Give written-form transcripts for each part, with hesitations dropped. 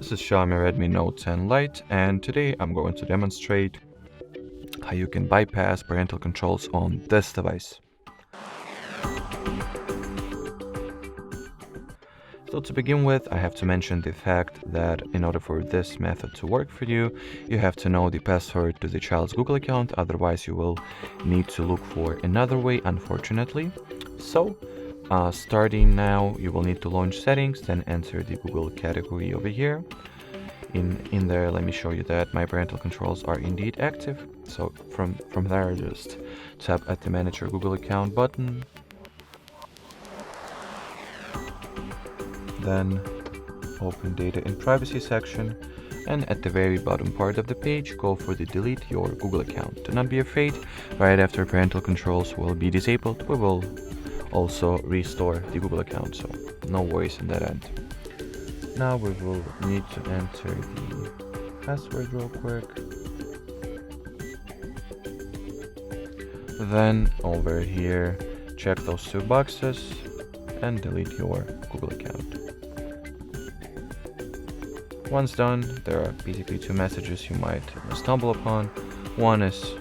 This is Xiaomi Redmi Note 10 Lite, and today I'm going to demonstrate how you can bypass parental controls on this device. So to begin with, I have to mention the fact that in order for this method to work for you, you have to know the password to the child's Google account, otherwise you will need to look for another way, unfortunately. So, starting now, you will need to launch settings, then enter the Google category over here. In there, let me show you that my parental controls are indeed active. So from there, just tap at the Manage Your Google Account button. Then open Data and Privacy section, and at the very bottom part of the page, go for the Delete Your Google Account. Do not be afraid, right after parental controls will be disabled, we will also restore the Google account, so no worries on that end. Now we will need to enter the password real quick. Then over here, check those two boxes and delete your Google account. Once done, there are basically two messages you might stumble upon. One is,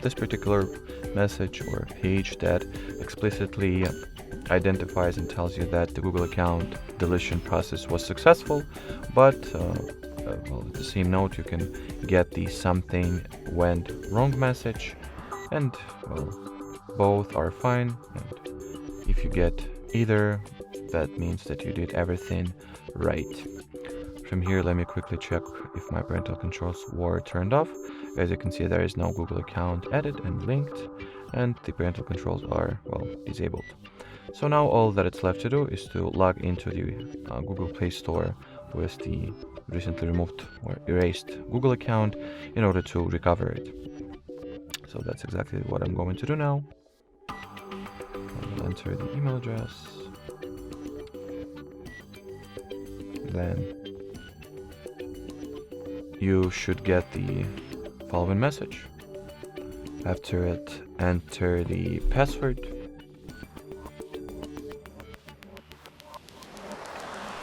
this particular message or page that explicitly identifies and tells you that the Google account deletion process was successful, but at the same note you can get the something went wrong message, and both are fine, and if you get either, that means that you did everything right. From here, let me quickly check if my parental controls were turned off. As you can see, there is no Google account added and linked, and the parental controls are, disabled. So now all that it's left to do is to log into the Google Play Store with the recently removed or erased Google account in order to recover it. So that's exactly what I'm going to do now. I'll enter the email address. Then you should get the following message. After it, enter the password.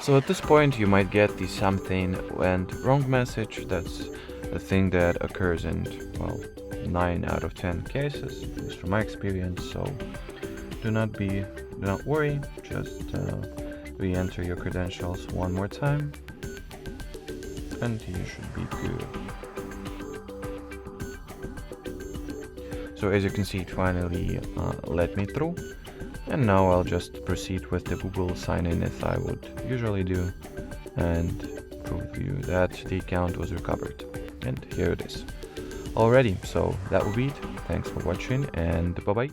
So at this point you might get the something went wrong message. That's a thing that occurs in 9 out of 10 cases, at least from my experience. So do not worry, just re-enter your credentials one more time and you should be good. So as you can see, it finally let me through, and now I'll just proceed with the Google sign-in as I would usually do and prove you that the account was recovered. And here it is. Alrighty, so that will be it. Thanks for watching, and bye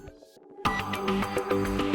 bye.